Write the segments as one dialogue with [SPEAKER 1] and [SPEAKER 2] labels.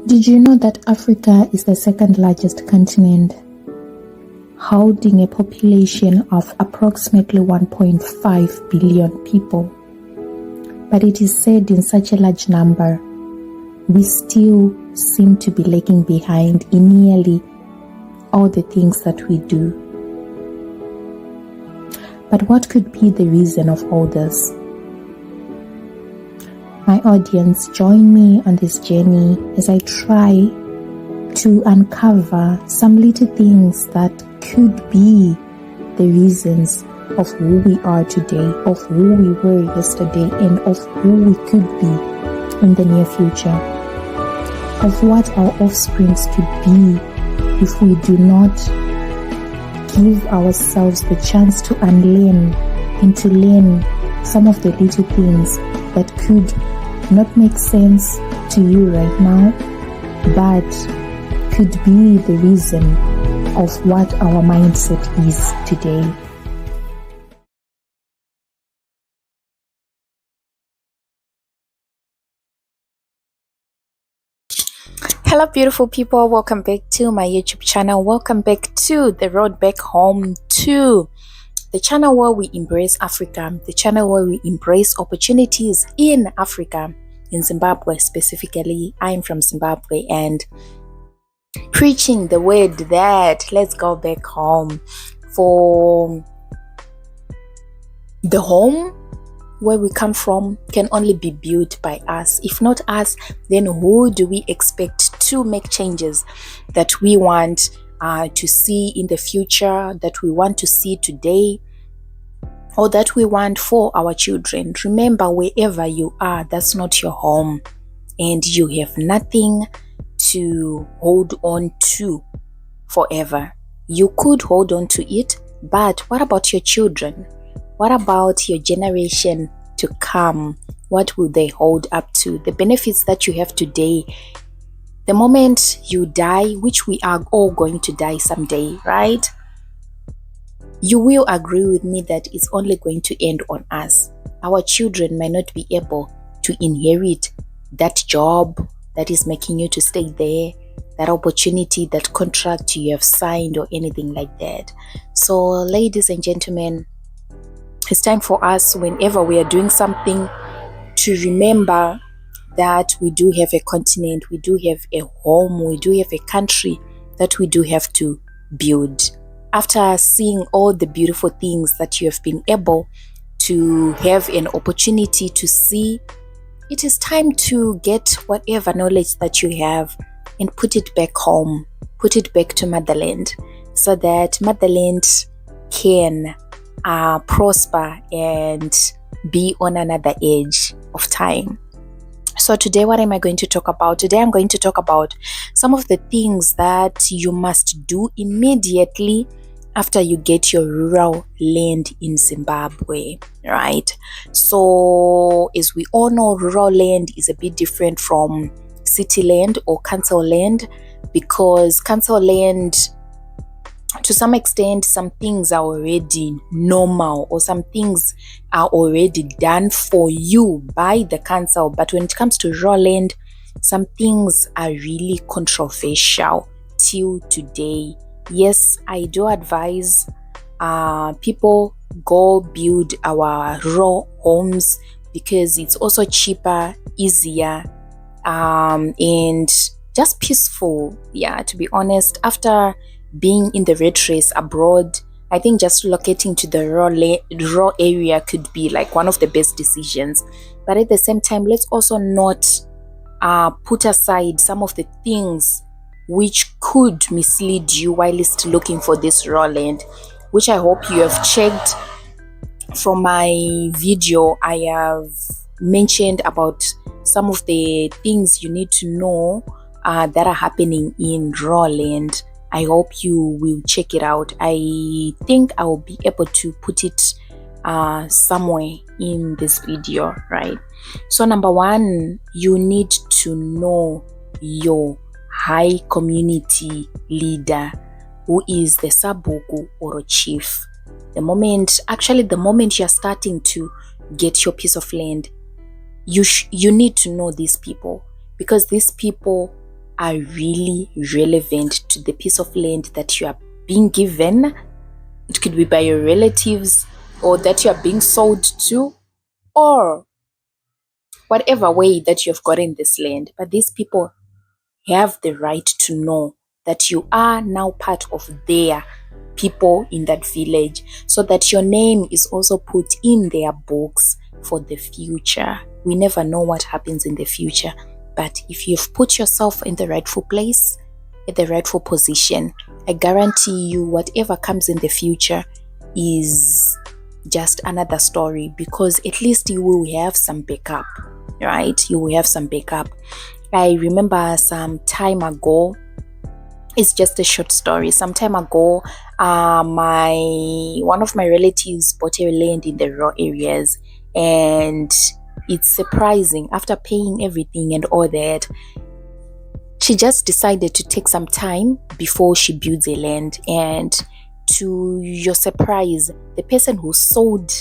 [SPEAKER 1] Did you know that Africa is the second largest continent, holding a population of approximately 1.5 billion people? But it is said in such a large number, we still seem to be lagging behind in nearly all the things that we do. But what could be the reason of all this? My audience, join me on this journey as I try to uncover some little things that could be the reasons of who we are today, of who we were yesterday, and of who we could be in the near future, of what our offsprings could be if we do not give ourselves the chance to unlearn and to learn some of the little things that could not make sense to you right now, but could be the reason of what our mindset is today. Hello beautiful people, welcome back to my YouTube channel. Welcome back to the road back home, to the channel where we embrace Africa, the channel where we embrace opportunities in Africa, in Zimbabwe specifically. I'm from Zimbabwe, and preaching the word that let's go back home. For the home where we come from can only be built by us. If not us, then who do we expect to make changes that we want to see in the future, that we want to see today, or that we want for our children? Remember, wherever you are, that's not your home, and you have nothing to hold on to forever. You could hold on to it, but what about your children? What about your generation to come? What will they hold up to? The benefits that you have today, the moment you die, which we are all going to die someday, right? You will agree with me that it's only going to end on us. Our children might not be able to inherit that job that is making you to stay there, that opportunity, that contract you have signed, or anything like that. So, ladies and gentlemen, it's time for us, whenever we are doing something, to remember that we do have a continent, we do have a home, we do have a country that we do have to build. After seeing all the beautiful things that you have been able to have an opportunity to see, it is time to get whatever knowledge that you have and put it back home, put it back to motherland, so that motherland can prosper and be on another age of time. So today, what am I going to talk about? Today I'm going to talk about some of the things that you must do immediately after you get your rural land in Zimbabwe, right? So as we all know, rural land is a bit different from city land or council land, because council land, to some extent, some things are already normal, or some things are already done for you by the council. But when it comes to raw land, some things are really controversial till today. Yes, I do advise people go build our raw homes, because it's also cheaper, easier, and just peaceful. Yeah, to be honest, after being in the rat race abroad, I think just relocating to the raw area could be like one of the best decisions. But at the same time, let's also not put aside some of the things which could mislead you while still looking for this raw land, which I hope you have checked. From my video, I have mentioned about some of the things you need to know that are happening in raw land. I hope you will check it out. I think I will be able to put it somewhere in this video, right? So number one, you need to know your high community leader, who is the sabuku or a chief. The moment you're starting to get your piece of land, you need to know these people, because these people are really relevant to the piece of land that you are being given. It could be by your relatives, or that you are being sold to, or whatever way that you've gotten this land. But these people have the right to know that you are now part of their people in that village, so that your name is also put in their books for the future. We never know what happens in the future, but if you've put yourself in the rightful place, at the rightful position, I guarantee you whatever comes in the future is just another story, because at least you will have some backup, right? You will have some backup. I remember some time ago, it's just a short story. Some time ago, one of my relatives bought a land in the raw areas, and it's surprising, after paying everything and all that, she just decided to take some time before she builds a land. And to your surprise, the person who sold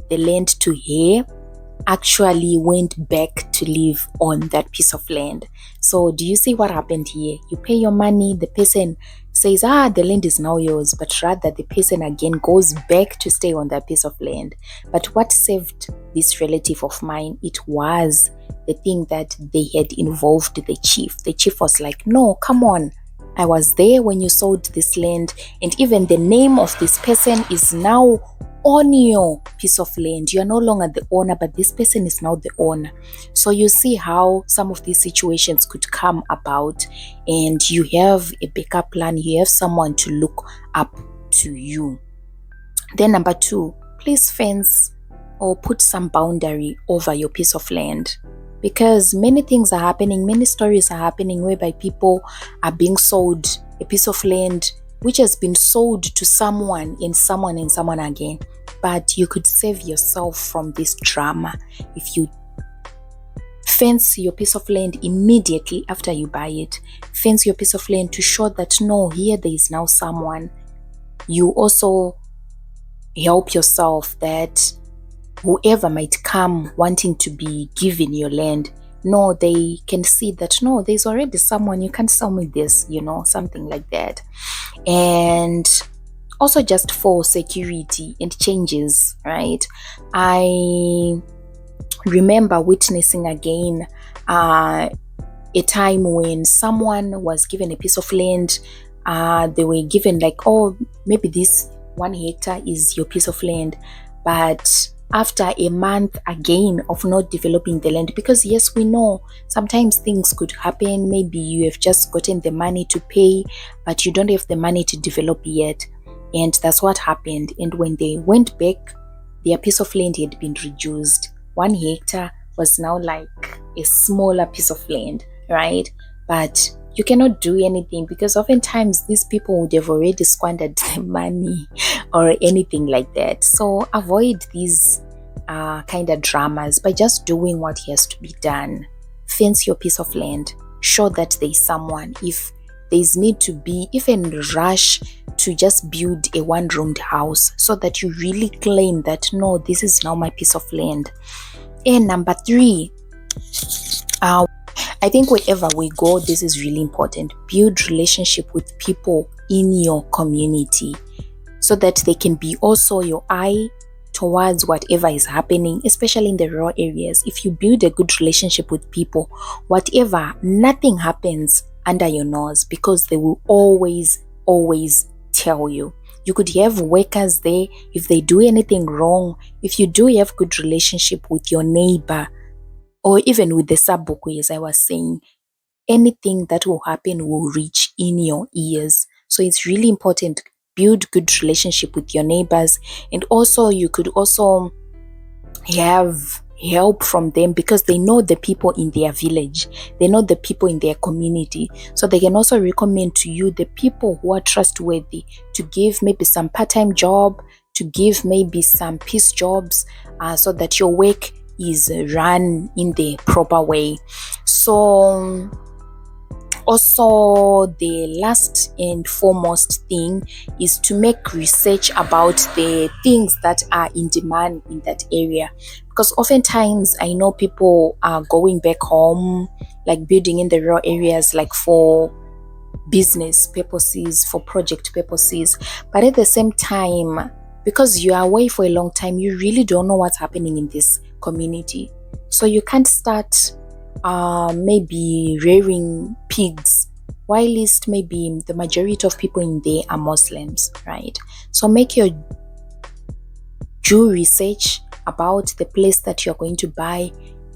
[SPEAKER 1] the land to her actually went back to live on that piece of land. So do you see what happened here? You pay your money, the person says, the land is now yours, but rather the person again goes back to stay on that piece of land. But what saved this relative of mine, it was the thing that they had involved the chief. The chief was like, no, come on, I was there when you sold this land, and even the name of this person is now on your piece of land. You are no longer the owner, but this person is now the owner. So you see how some of these situations could come about, and you have a backup plan. You have someone to look up to you. Then number 2, please fence or put some boundary over your piece of land, because many things are happening, many stories are happening whereby people are being sold a piece of land which has been sold to someone and someone and someone again. But you could save yourself from this drama if you fence your piece of land immediately after you buy it. Fence your piece of land to show that no, here there is now someone. You also help yourself that whoever might come wanting to be given your land, no, they can see that no, there's already someone, you can't sell me this, something like that. And also just for security and changes, right? I remember witnessing again a time when someone was given a piece of land. They were given like, maybe this 1 hectare is your piece of land, but after a month again of not developing the land, because yes, we know sometimes things could happen. Maybe you have just gotten the money to pay, but you don't have the money to develop yet. And that's what happened. And when they went back, their piece of land had been reduced. 1 hectare was now like a smaller piece of land, right? But you cannot do anything, because oftentimes these people would have already squandered the money or anything like that. So avoid these kind of dramas by just doing what has to be done. Fence your piece of land. Show that there is someone. If there's need to be even rush to just build a 1-roomed house, so that you really claim that no, this is now my piece of land. And number 3, I think wherever we go, this is really important. Build relationship with people in your community, so that they can be also your eye towards whatever is happening, especially in the rural areas. If you build a good relationship with people, nothing happens under your nose, because they will always tell you. You could have workers there. If they do anything wrong, if you do have good relationship with your neighbor, or even with the sabukwe, as I was saying, anything that will happen will reach in your ears. So it's really important. Build good relationship with your neighbors, and also you could also have help from them, because they know the people in their village, they know the people in their community, so they can also recommend to you the people who are trustworthy to give maybe some part-time job, to give maybe some piece jobs, so that your work is run in the proper way. So also, the last and foremost thing is to make research about the things that are in demand in that area, because oftentimes I know people are going back home, like building in the rural areas, like for business purposes, for project purposes. But at the same time, because you are away for a long time, you really don't know what's happening in this community. So you can't start maybe rearing pigs, while at least maybe the majority of people in there are Muslims, right? So make your due research about the place that you're going to buy.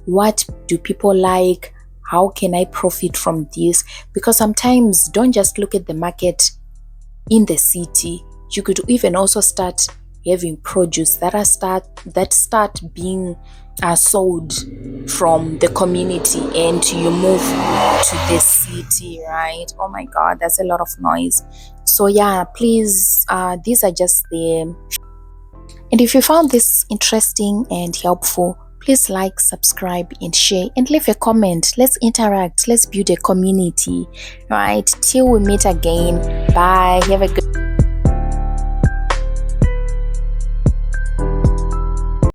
[SPEAKER 1] What do people like? How can I profit from this? Because sometimes don't just look at the market in the city. You could even also start having produce that start being sold from the community, and you move to the city, right? Oh my god, that's a lot of noise. So yeah, please, these are just the... And if you found this interesting and helpful, please like, subscribe, and share, and leave a comment. Let's interact. Let's build a community. Right? Till we meet again. Bye. Have a good